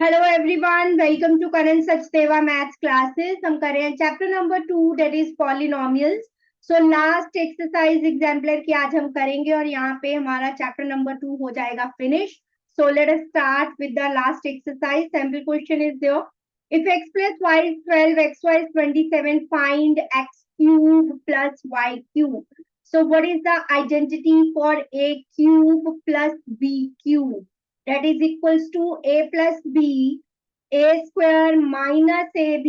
Hello everyone, welcome to Karan Sachdeva maths classes. हम कर रहे हैं chapter number 2, that is polynomials. So last exercise exemplar की आज हम करेंगे और यहाँ पे हमारा चैप्टर नंबर 2 हो जाएगा finish. So let us start with the last exercise. Sample question is there, if x plus y is 12, xy is 27, find x cube plus y cube. So what is the identity for a cube plus b cube? That is equals to a plus b, a square minus ab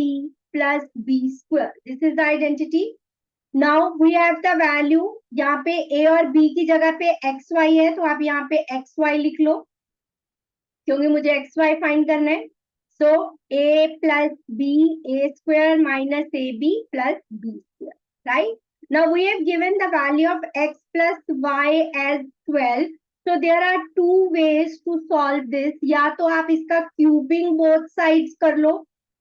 plus b square. This is the identity. Now we have the value. यहाँ पे a और b की जगह पे xy है, तो आप यहाँ पे xy लिख लो क्योंकि मुझे xy फाइंड करना है. So a plus b, a square minus ab plus b square, right? Now we have given the value of x plus y as 12. So there are two ways to solve this. या तो आप इसका cubing both sides कर लो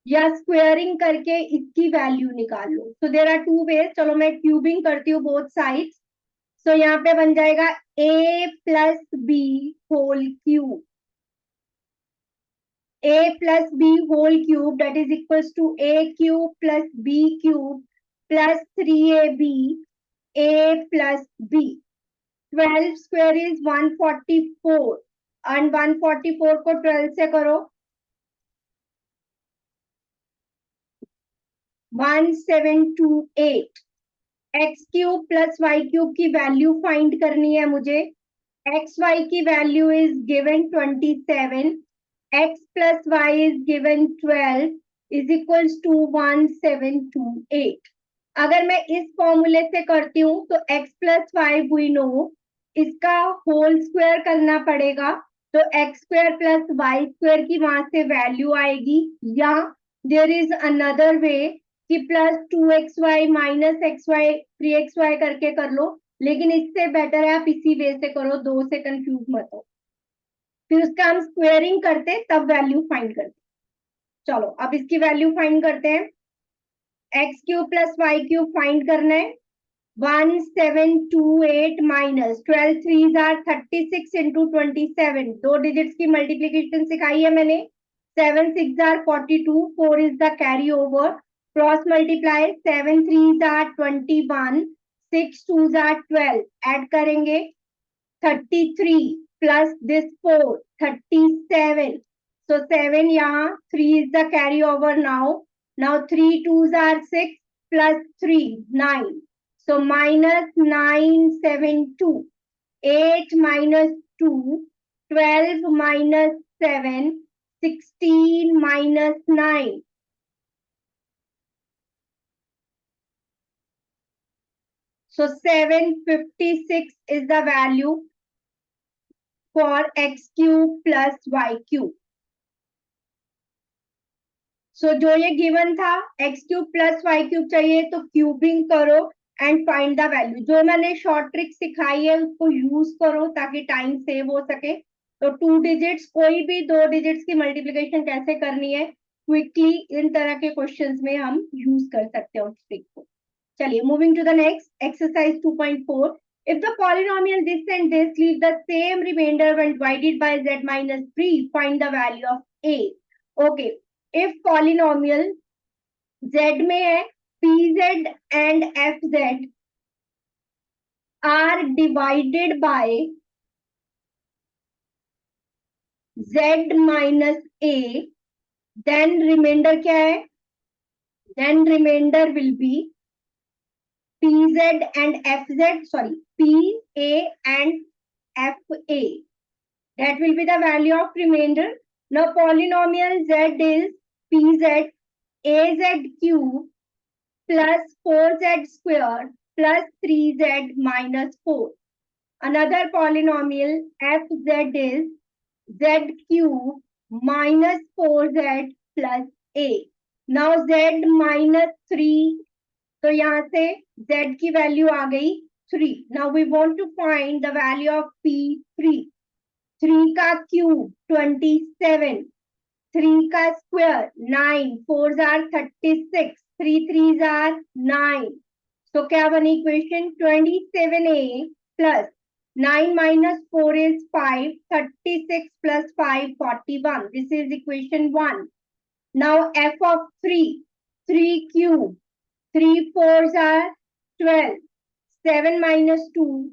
या squaring करके इसकी value निकाल लो. So there are two ways. चलो मैं क्यूबिंग करती हूँ both sides. So यहाँ पे बन जाएगा a plus b whole cube. A plus b whole cube, that is equals to a cube plus b cube plus 3ab a plus b. 12 square is 144 and 144 को 12 से करो 1728. x cube plus y cube की value find करनी है मुझे. X Y की value is given 27, x plus y is given 12 is equals to 1728. अगर मैं इस फॉर्मूले से करती हूँ तो x plus y we know, इसका होल स्क्वायर करना पड़ेगा तो x square plus y square की वहां से वैल्यू आएगी. या देयर इज अनदर वे कि plus 2xy minus xy 3xy करके कर लो, लेकिन इससे बेटर है आप इसी वे से करो, दो से कंफ्यूज मत हो. फिर उसका हम स्क्वेयरिंग करते तब वैल्यू फाइंड करते. चलो अब इसकी वैल्यू फाइंड करते हैं. X cube plus y cube find करना है. 1728 माइनस 12 3 आर 36 इंटू 27. दो डिजिट्स की मल्टीप्लीकेशन सिखाई है मैंने. 7 6 are 42, 4 is the carry over. Cross multiply 7 3 are 21, 6 2 are 12. Add करेंगे 33 plus this 4, 37. So 7 यहाँ, 3 is the carry over now. Now 3 2s are 6 plus 3, 9. So minus 972. 8 minus 2, 12 minus 7, 16 minus 9. So 756 is the value for x cube plus y cube. So जो ये given था x cube plus y cube चाहिए तो cubing करो and find the value. जो मैंने short trick सिखाई है उसको यूज करो ताकि टाइम सेव हो सके. तो टू डिजिट्स, कोई भी दो डिजिट्स की मल्टीप्लिकेशन कैसे करनी है क्विकली, इन तरह के क्वेश्चंस में हम यूज कर सकते हैं उस ट्रिक को. चलिए moving to the next exercise 2.4. If the polynomial this and this leave the same remainder when divided by z minus 3, find the value of a. Okay, if polynomial z में है pz and fz are divided by z minus a, then remainder क्या है? Then remainder will be pz and fz, sorry, pa and fa. That will be the value of remainder. Now polynomial z is pz az cube plus 4z square plus 3z minus 4. Another polynomial fz is z cube minus 4z plus a. Now z minus 3, तो यहाँ से z की value आ गई 3. Now we want to find the value of p3. 3 का cube 27, 3 का square 9, 4s are 36, 3 3s are 9. So क्या बनी equation? 27a plus 9 minus 4 is 5. 36 plus 5, 41. This is equation 1. Now f of 3. 3 cube. 3 fours are 12. 7 minus 2.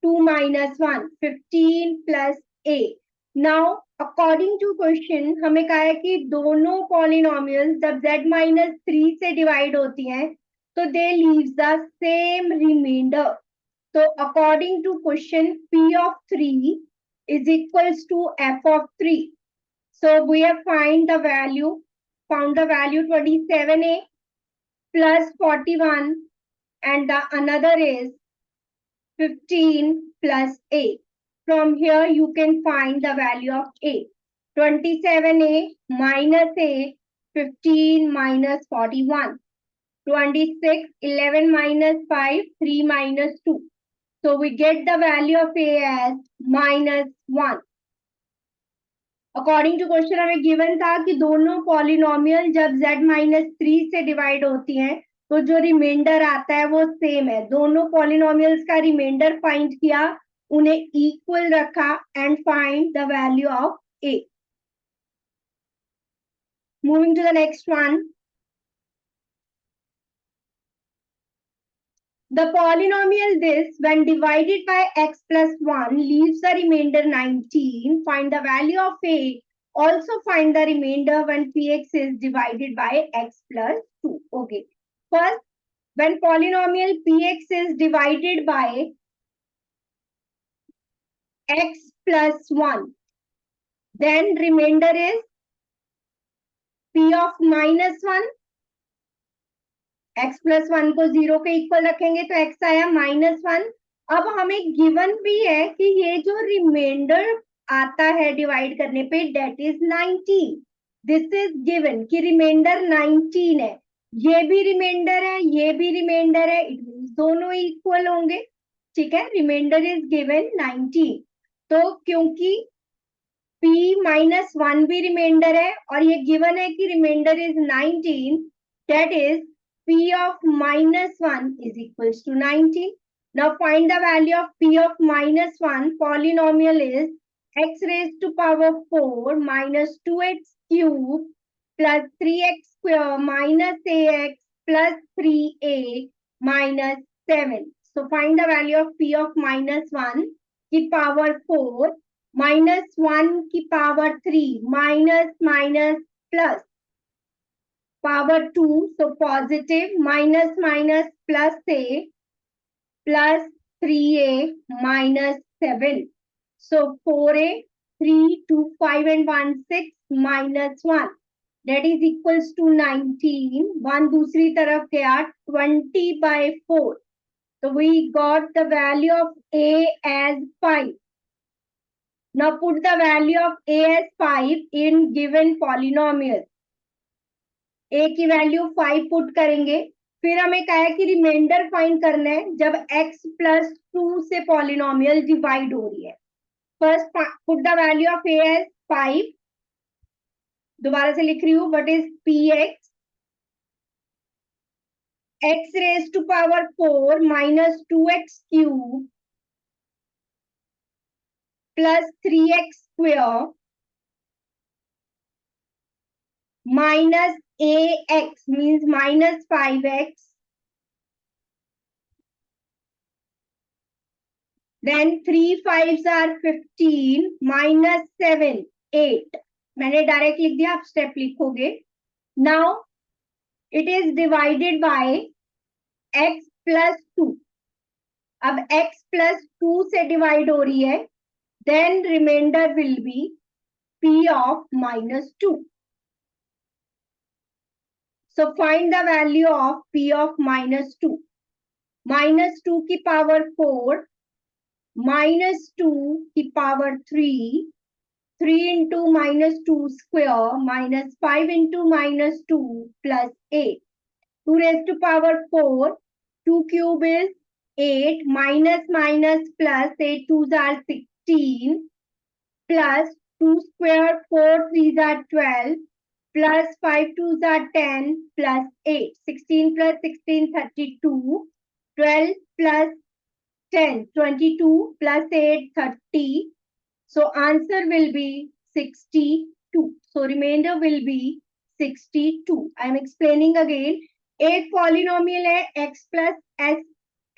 2 minus 1. 15 plus 8. Now, according to question, हमें कहा है कि दोनों polynomials जब z minus 3 से divide होती हैं तो they leaves the same reminder. So according to question, P of 3 is equals to F of 3. So we have found the value 27A plus 41 and the another is 15 plus A. From here you can find the value of A. 27A minus A, 15 minus 41. 26, 11 minus 5, 3 minus 2. So we get the value of A as -1. According to question हमें given था कि दोनों polynomial जब z -3 से divide होती हैं तो जो रिमाइंडर आता है वो सेम है. दोनों पॉलिनोमियल्स का रिमाइंडर फाइंड किया, उन्हें इक्वल रखा and find the value of A. Moving to the next one. The polynomial this, when divided by x plus 1, leaves the remainder 19. Find the value of A. Also find the remainder when px is divided by x plus 2. Okay. First, when polynomial px is divided by x plus 1, then remainder is p of -1. x plus 1 को 0 के equal रखेंगे तो x आया -1. अब हमें given भी है कि ये जो रिमाइंडर आता है डिवाइड करने पे that is 19. This is given कि रिमाइंडर 19 है. ये भी रिमाइंडर है, ये भी रिमाइंडर है. इट मींस दोनों इक्वल होंगे. ठीक है, रिमाइंडर इज गिवन 19. तो क्योंकि p -1 भी रिमाइंडर है और ये गिवन है कि remainder is 19, that is P of -1 is equals to 19. Now find the value of P of -1. Polynomial is x raised to power 4 minus 2x cube plus 3x square minus ax plus 3a minus 7. So find the value of P of -1 की power 4 minus 1 की power 3 minus plus power 2, so positive minus plus a plus 3a minus 7. So 4a, 3, 2, 5 and 1, 6 minus 1. That is equals to 19. 1 दूसरी तरफ गया 20 by 4. So we got the value of a as 5. Now put the value of a as 5 in given polynomial. a की value 5 put करेंगे. फिर हमें कहा है कि रिमाइंडर फाइंड करना है जब x plus 2 से पॉलिनोमियल डिवाइड हो रही है. First put the value of a as 5. दोबारा से लिख रही हूँ. What is px? x raised to power 4 minus 2x cube plus 3x square minus ax means minus 5x, then 3 5s are 15 minus 7 8. मैंने direct लिख दिया, आप स्टेप लिखोगे. Now it is divided by x plus 2. अब x plus 2 से divide हो रही है, then remainder will be p of -2. So find the value of p of -2. -2 की पावर 4 -2 की power 3, 3 into -2 square minus 5 into -2 plus 8. 2 raised to power 4, 2 cube is 8 minus plus 8 2s are 16 plus 2 square 4 3s are 12 plus 5 2s are 10 plus 8. 16 plus 16 32. 12 plus 10, 22 plus 8, 30. So answer will be 62. So remainder will be 62. I am explaining again. एक polynomial है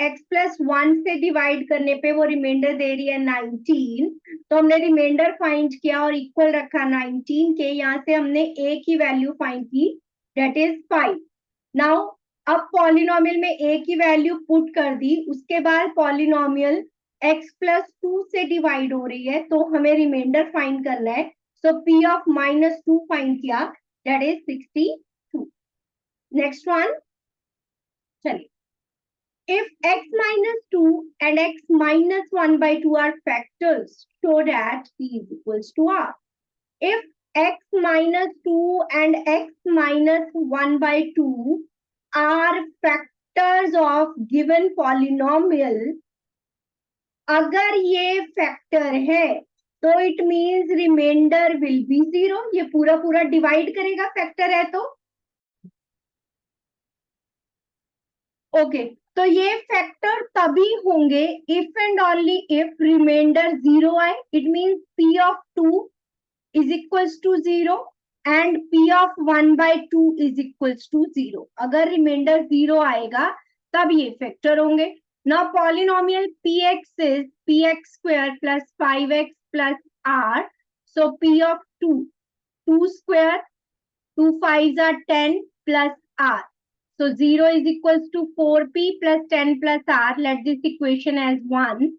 x plus 1 से divide करने पे वो reminder दे रही है 19. तो हमने रिमाइंडर फाइंड किया और इक्वल रखा 19 के. यहाँ से हमने a की वैल्यू फाइंड की, दैट इज 5. नाउ अब पॉलिनोमियल में a की वैल्यू पुट कर दी, उसके बाद पॉलिनोमियल x प्लस 2 से डिवाइड हो रही है, तो हमें रिमाइंडर फाइंड करना है. सो p ऑफ -2 फाइंड किया, दैट इज 62. नेक्स्ट वन, चलिए. If x minus 2 and x minus 1 by 2 are factors, so that p is equals to r. If x minus 2 and x minus 1 by 2 are factors of given polynomial, अगर ये factor है तो it means remainder will be 0. ये पूरा पूरा divide करेगा, factor है तो. ओके, तो ये फैक्टर तभी होंगे if and only if remainder 0 आए. It means p of 2 is equals to 0 and p of 1 by 2 is equals to 0. अगर रिमाइंडर 0 आएगा तब ये फैक्टर होंगे. Now polynomial px is px square plus 5x plus r. So p of 2 square, 2 5s are 10 plus r. So 0 is equals to 4p plus 10 plus r. Let this equation as 1.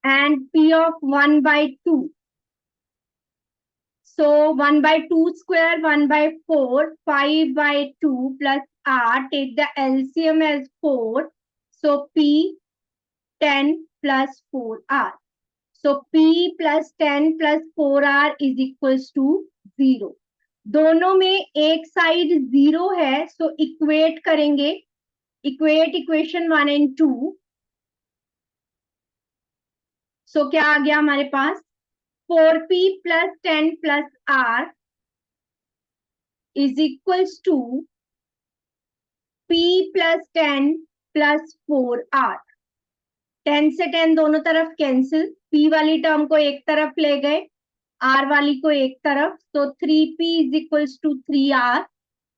And p of 1 by 2. So 1 by 2 square, 1 by 4, 5 by 2 plus r. Take the LCM as 4. So p 10 plus 4r. So p plus 10 plus 4r is equals to 0. दोनों में एक side 0 है, सो equate करेंगे. Equate equation 1 and 2. सो क्या आ गया हमारे पास? 4p plus 10 plus r is equals to p plus 10 plus 4r. 10 से 10 दोनों तरफ कैंसिल. p वाली टर्म को एक तरफ ले गए, r वाली को एक तरफ. तो 3p is equals to 3r.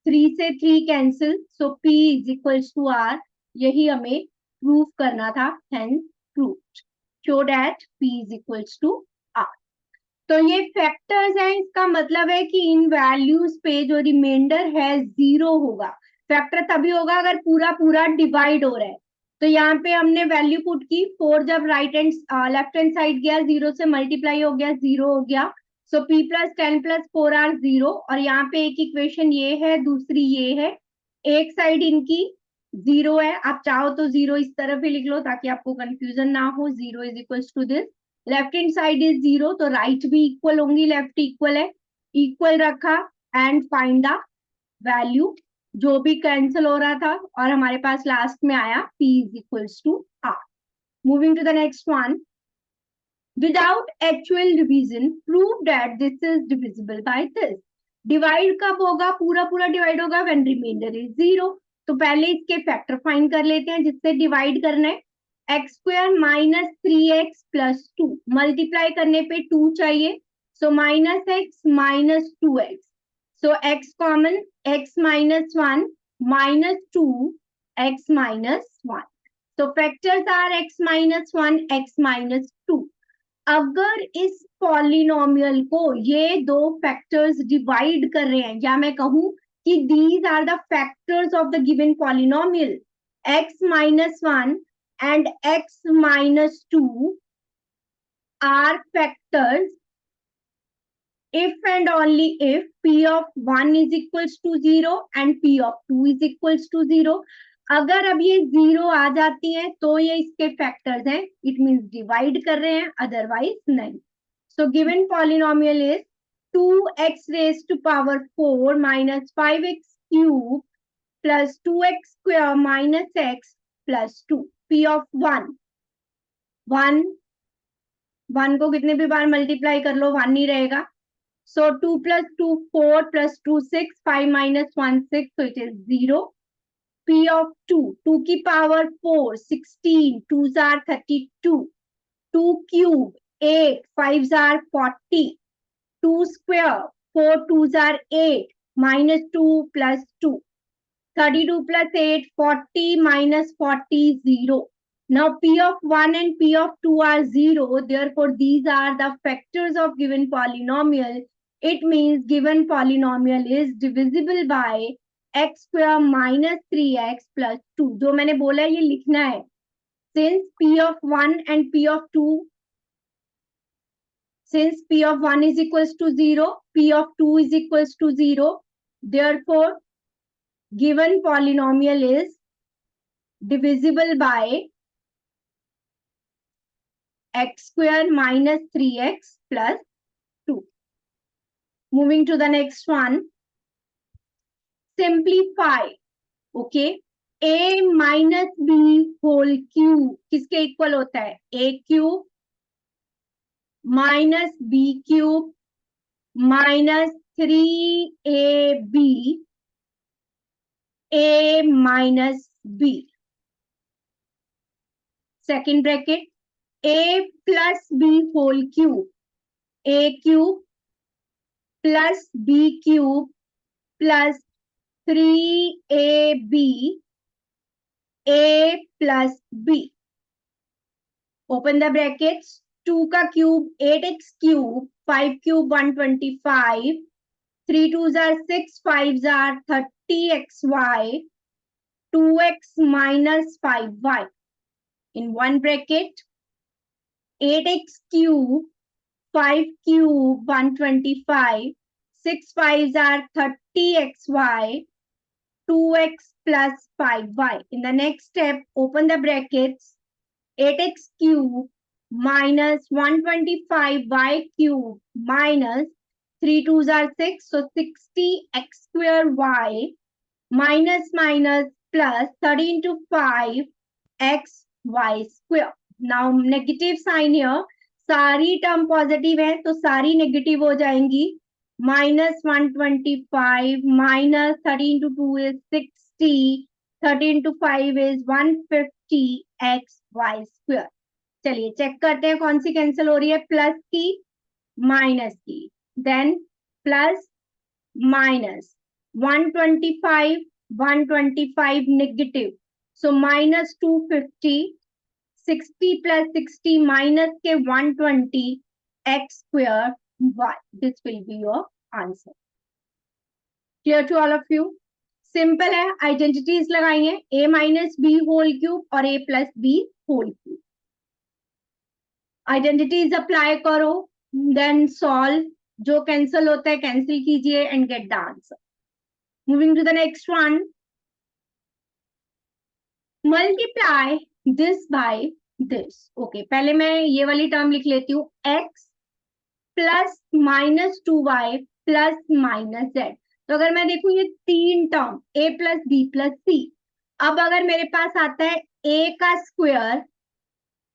3 से 3 cancel, so p is equals to r. यही हमें प्रूव करना था. Hence proved. Show that p is equals to r. तो ये फैक्टर्स हैं. इसका मतलब है कि इन वैल्यूज पे जो रिमाइंडर है 0 होगा. फैक्टर तभी होगा अगर पूरा पूरा डिवाइड हो रहा है. तो यहाँ पे हमने वैल्यू पुट की. 4 जब right hand left hand side गया, 0 से मल्टीप्लाई हो गया, 0 हो गया. सो p plus 10 plus 4r 0. और यहाँ पे एक इक्वेशन ये है, दूसरी ये है. एक साइड इनकी 0 है. आप चाहो तो 0 इस तरफ ही लिख लो ताकि आपको कंफ्यूजन ना हो. 0 is equals to this. Left hand side is 0, तो राइट भी इक्वल होंगी. लेफ्ट इक्वल है, इक्वल रखा एंड फाइंड द वैल्यू. जो भी कैंसिल हो रहा था और हमारे पास लास्ट में आया p is equals to r. Moving to the next one. Without actual division, prove that this is divisible by this. Divide कब होगा? पूरा पूरा डिवाइड होगा when remainder is 0. तो पहले इसके फैक्टर फाइंड कर लेते हैं जिससे डिवाइड करना है. x square minus 3x plus 2. Multiply करने पे 2 चाहिए, so minus x minus 2x. So x common, x minus 1 minus 2 x minus 1. तो factors are x minus 1 x minus 2. अगर इस पॉलिनोमियल को ये दो फैक्टर्स डिवाइड कर रहे हैं, या मैं कहूं कि these are the factors of the given polynomial, x minus 1 and x minus 2 are factors if and only if p of 1 is equals to 0 and p of 2 is equals to 0. अगर अब ये 0 आ जाती है तो ये इसके फैक्टर्स हैं. It means divide कर रहे हैं, अदरवाइज नहीं. So given polynomial is 2x raised to power 4 minus 5x cube plus 2x square minus x plus 2. p of 1 को कितने भी बार मल्टीप्लाई कर लो 1 ही रहेगा. So 2 plus 2 4 plus 2 6, 5 minus 1 6, so it is 0. P of 2, 2 की power 4, 16, 2s are 32, 2 cube, 8, 5s are 40, 2 square, 4 2s are 8, minus 2 plus 2. 32 plus 8, 40 minus 40, 0. Now P of 1 and P of 2 are 0. Therefore, these are the factors of given polynomial. It means given polynomial is divisible by x square minus 3x plus 2. जो मैंने बोला है ये लिखना है. Since P of 1 and P of 2, since P of 1 is equals to 0, P of 2 is equals to 0. Therefore, given polynomial is divisible by x square minus 3x plus 2. Moving to the next one. Simplify. Okay. A minus B whole cube किसके equal होता है? A cube minus B cube minus 3AB A minus B. Second bracket. A plus B whole cube. A cube plus B cube plus 3AB A plus B. Open the brackets. 2 का cube 8x cube, 5 cube 125, 3 2s are 6, 5s are 30xy, 2x minus 5y. In one bracket, 8x cube, 5 cube 125, 6 5s are 30xy, 2x plus 5y. In the next step, open the brackets. 8x cube minus 125y cube minus 3 2s are 6, so 60x square y minus minus plus 30 into 5 x y square. Now negative sign here. सारी term positive है तो सारी negative हो जाएंगी. minus 125 minus 30 into 2 is 60, 30 into 5 is 150 x y square. चलिए check करते हैं कौन सी कैंसिल हो रही है, प्लस की माइनस की. Then plus minus 125 negative, so minus 250, 60 plus 60 minus के 120 x square y. This will be your answer. Clear to all of you? Simple है, आइडेंटिटीज लगाइए. a minus b whole cube और a plus b whole cube. Identities apply करो, then solve. जो cancel होता है cancel कीजिए and get the answer. Moving to the next one. Multiply this by this. Okay, पहले मैं ये वाली टर्म लिख लेती हूँ. x plus minus 2y plus minus z. तो अगर मैं देखूं ये तीन term a plus B plus C. अब अगर मेरे पास आता है a का स्क्वायर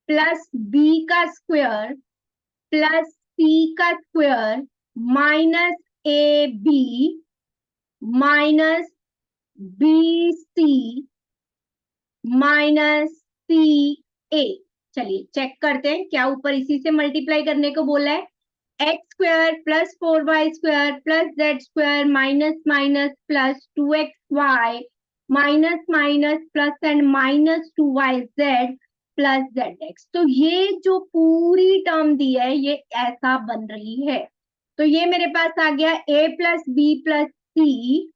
प्लस b का स्क्वायर प्लस c का square minus A B minus B C minus C A. चलिए चेक करते हैं क्या ऊपर इसी से मल्टीप्लाई करने को बोला है. X square plus 4y square plus Z square minus minus plus 2xy minus minus plus and minus 2yz plus zx. तो ये जो पूरी टर्म दी है ये ऐसा बन रही है. तो ये मेरे पास आ गया a plus B plus C,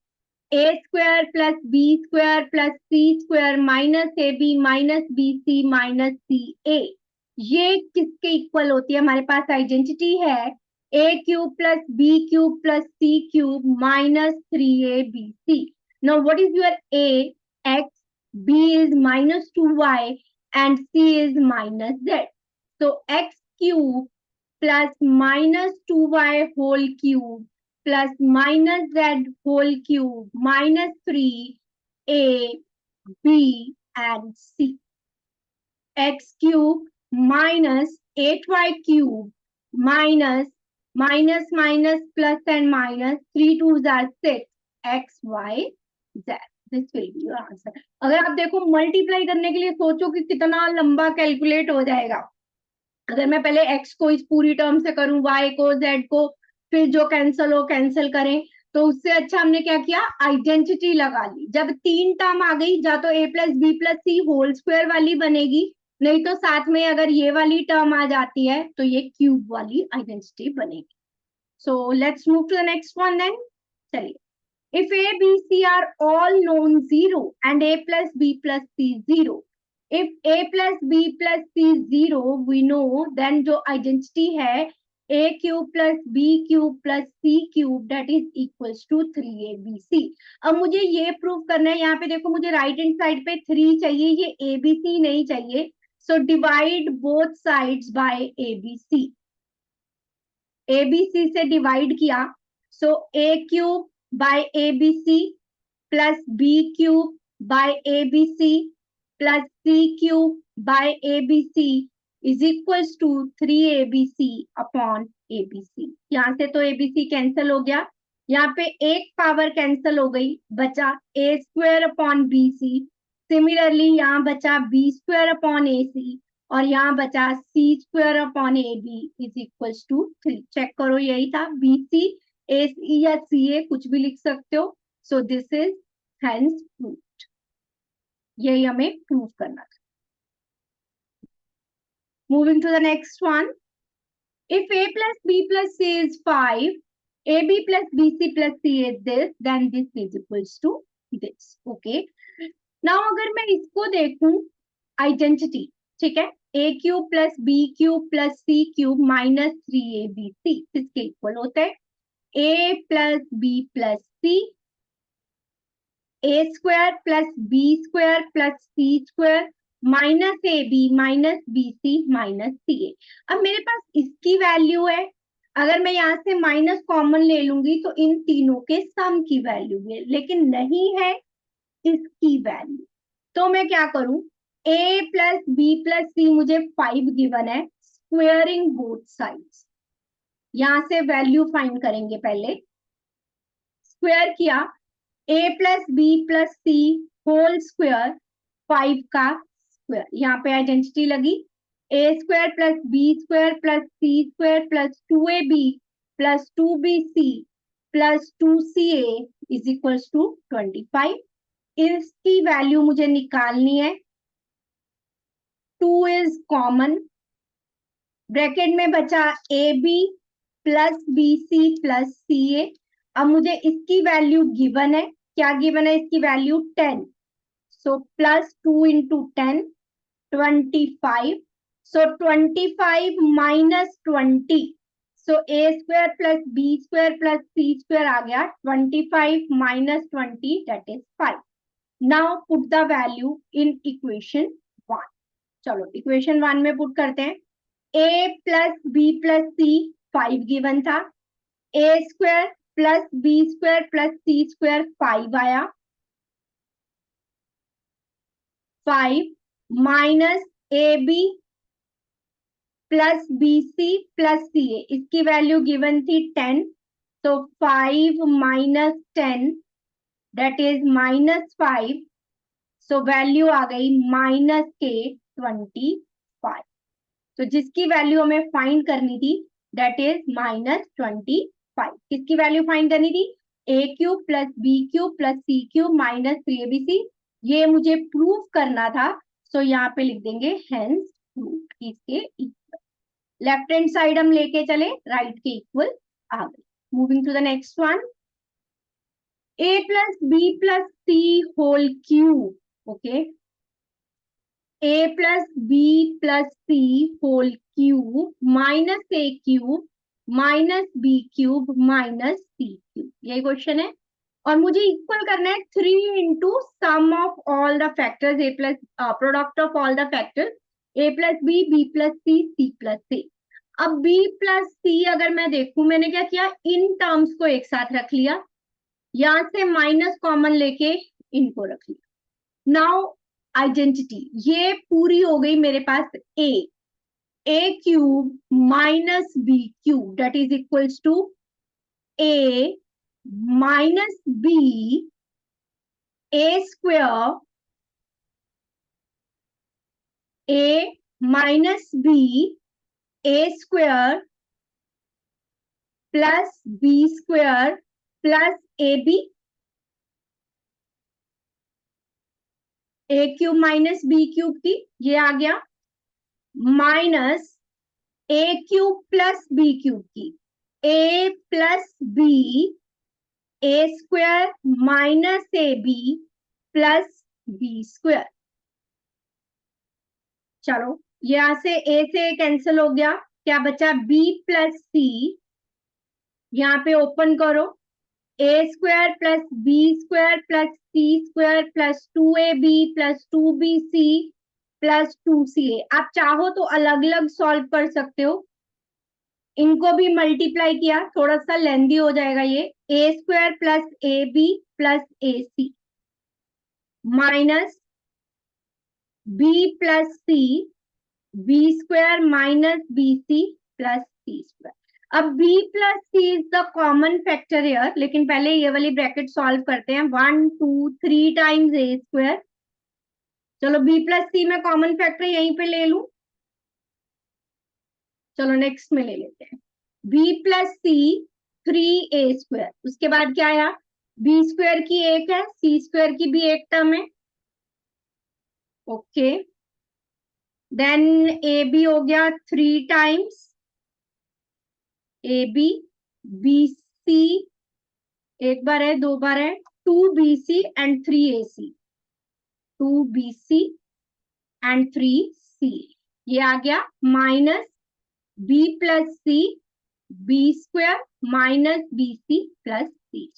A square plus B square plus C square minus A B minus B C minus C A. ये किसके इक्वल होती है? हमारे पास आइडेंटिटी है A cube plus B cube plus C cube minus 3abc. Now what is your a? x, b is minus 2y and c is minus z. So x cube plus minus 2y whole cube plus minus z whole cube minus 3a, b and c. X cube minus 8y cube minus minus minus plus and minus 3 2s are 6 x y z. This will be your answer. अगर आप देखो multiply करने के लिए सोचो कि कितना लंबा कैलकुलेट हो जाएगा। अगर मैं पहले x को इस पूरी टर्म से करूं, y को, z को, फिर जो कैंसिल हो कैंसिल करें, तो उससे अच्छा हमने क्या किया, आइडेंटिटी लगा ली। जब 3 टर्म आ गई, जा तो a plus B plus C whole square वाली बनेगी, नहीं तो साथ में अगर ये वाली टर्म आ जाती है तो ये क्यूब वाली आइडेंटिटी बनेगी। So let's move to the next one then. चलिए, if a b c are all known zero and a plus b plus c zero, if a plus b plus c zero we know, then जो identity है a cube plus b cube plus c cube that is equals to 3abc। अब मुझे ये prove करना है, यहाँ पे देखो मुझे राइट हैंड साइड पे 3 चाहिए, ये abc नहीं चाहिए। So divide both sides by abc। abc से डिवाइड किया, so a cube by abc plus b cube by abc plus c cube by abc is equals to 3abc upon abc। यहां से तो abc कैंसिल हो गया, यहाँ पे एक पावर कैंसिल हो गई, बचा a square upon bc। Similarly यहाँ बचा b स्क्वायर अपॉन ac और यहाँ बचा c square upon ab is equals to 3। Check करो, यही था bc, ac या ca कुछ भी लिख सकते हो। So this is hence proved। यही हमें प्रूव करना था। Moving to the next one, if a plus b plus c is 5, ab plus bc plus c is this, then this is equals to this। okay, now अगर मैं इसको देखूं identity, ठीक है, a cube plus B cube plus C cube minus 3abc किसके equal होता है, a plus B plus C, A square plus B square plus C square minus A B minus B C minus C A. अब मेरे पास इसकी value है, अगर मैं यहाँ से माइनस कॉमन ले लूंगी तो इन तीनों के सम की वैल्यू है, लेकिन नहीं है इसकी वैल्यू। तो मैं क्या करूं, a प्लस बी प्लस सी मुझे 5 गिवन है, स्क्वेयरिंग बोथ साइड्स, यहां से वैल्यू फाइंड करेंगे। पहले स्क्वेयर किया, a plus B plus C whole square 5 का स्क्वायर, यहाँ पे आइडेंटिटी लगी, a square plus B square plus C square plus 2ab plus 2bc plus 2ca is equals to 25। इसकी वैल्यू मुझे निकालनी है, 2 इज कॉमन, ब्रैकेट में बचा ab plus bc plus ca। अब मुझे इसकी वैल्यू गिवन है, क्या गिवन है, इसकी value 10। So plus 2 into 10 25। So 25 minus 20, so a square plus B square plus C square आ गया, 25 minus 20 that is 5। Now put the value in equation 1। चलो इक्वेशन 1 में पुट करते हैं, a plus B plus C 5 given था, a square plus B square plus C square 5 आया, 5 minus A B plus B C plus C A, इसकी value given थी 10, तो 5 minus 10 that is minus 5। So value आ गई minus के 25। तो जिसकी वैल्यू हमें फाइंड करनी थी दैट इज माइनस 25। किसकी वैल्यू फाइंड करनी थी, a cube plus B cube plus C cube minus 3abc, ये मुझे प्रूव करना था। सो यहाँ पे लिख देंगे हेंस प्रूव्ड, इसके इक्वल। लेफ्ट हैंड साइड हम लेके चले, राइट के इक्वल आ गए। Moving to the next one, a plus B plus C whole cube, okay, a plus B plus C whole cube minus a cube minus B cube minus C cube, यही question है। और मुझे equal करना है 3 into sum of all the factors, A plus product of all the factors, a plus B plus C plus C. अब b plus सी अगर मैं देखूं, मैंने क्या किया, इन टर्म्स को एक साथ रख लिया, यहां से माइनस कॉमन लेके इनको रख लिया। नाउ आइडेंटिटी ये पूरी हो गई मेरे पास, a cube minus B cube that is equals to a minus B A square A minus B A square plus B square plus A B, A cube minus B cube की ये आ गया, minus A cube plus B cube की, A plus B A square minus A B plus B square. चलो यहां से ए से cancel हो गया, क्या बचा बी प्लस सी, यहाँ पे ओपन करो, A square plus B square plus C square plus 2ab plus 2bc plus 2ca। आप चाहो तो अलग अलग सॉल्व कर सकते हो, इनको भी मल्टीप्लाई किया थोड़ा सा लेंदी हो जाएगा ये, A square plus A B plus A C minus B plus C B square minus B C plus C square. अब b plus C is the common factor here, लेकिन पहले ये वाली ब्रैकेट सॉल्व करते हैं, 1 2 3 टाइम्स ए square. चलो b plus सी में common factor यहीं पे ले लूं, चलो नेक्स्ट में ले लेते हैं, b प्लस सी 3a स्क्वायर, उसके बाद क्या आया, b स्क्वायर की एक है, c स्क्वायर की भी एक टर्म है, ओके, देन ए बी हो गया 3 times A B, B C एक बार है दो बार है, 2bc and 3ac, 2bc and 3c, ये आ गया minus b plus C B square minus B C plus C.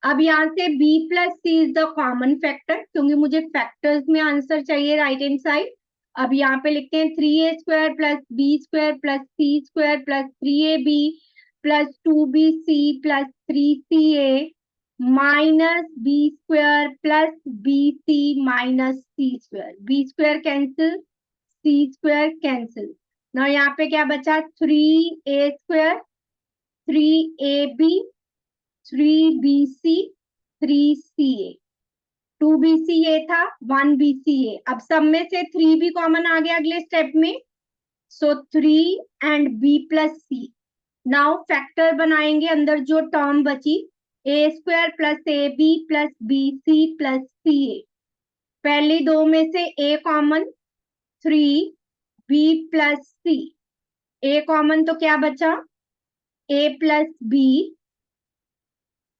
अब यहाँ से b plus C is the common factor, क्योंकि मुझे फैक्टर्स में आंसर चाहिए राइट हैंड साइड। अब यहाँ पे लिखते हैं 3a square plus B square plus C square plus 3ab plus 2bc plus 3ca minus B square plus B C minus C square, B square cancel C square cancel, ना यहाँ पे क्या बचा 3a square 3ab 3bc 3ca, 2bc ये था 1bc ये, अब सब में से 3 भी कॉमन आ गया अगले स्टेप में, so 3 and b plus C. Now factor बनाएंगे, अंदर जो टर्म बची A square plus A B plus B C plus C A, पहली दो में से a common 3b plus C, a common तो क्या बचा a plus B,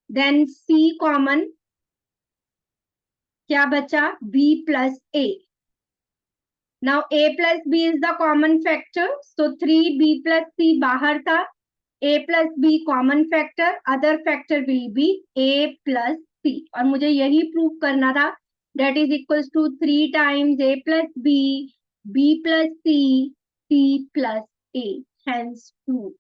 then c common क्या बचा b plus a। Now a plus b is the common factor, so 3b plus c बाहर था, a plus b common factor, other factor will be a plus c, और मुझे यही prove करना था, that is equals to 3 times a plus b plus c plus a, hence prove.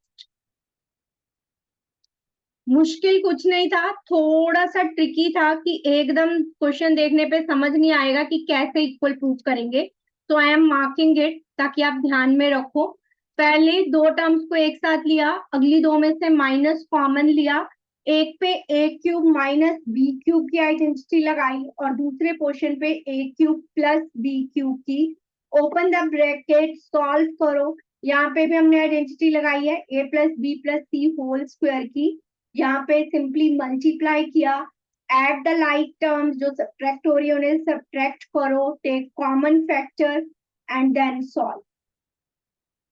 मुश्किल कुछ नहीं था, थोड़ा सा ट्रिकी था कि एकदम क्वेश्चन देखने पे समझ नहीं आएगा कि कैसे इक्वल प्रूव करेंगे, तो आई एम मार्किंग इट ताकि आप ध्यान में रखो। पहले दो टर्म्स को एक साथ लिया, अगली दो में से माइनस कॉमन लिया, एक पे A cube minus B cube की आइडेंटिटी लगाई और दूसरे पोर्शन पे A cube plus B cube की, ओपन द ब्रैकेट सॉल्व करो, यहाँ पे भी हमने आइडेंटिटी लगाई है A plus B plus C whole square की, यहाँ पे सिंपली मल्टीप्लाई किया, एड द लाइक टर्म्स, जो सब्ट्रैक्ट हो रही है उन्हें सब्ट्रैक्ट करो, take common factor and then solve.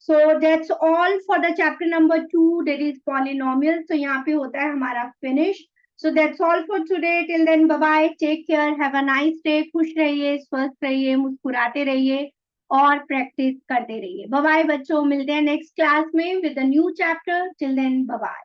So that's all for the chapter number 2, that is polynomial. So यहाँ पे होता है हमारा finish. So that's all for today. Till then, bye bye. Take care. Have a nice day. खुश रहिए, स्वस्थ रहिए, मुस्कुराते रहिए और प्रैक्टिस करते रहिए। Bye bye बच्चों, मिलते हैं नेक्स्ट क्लास में with a new chapter. Till then, bye bye.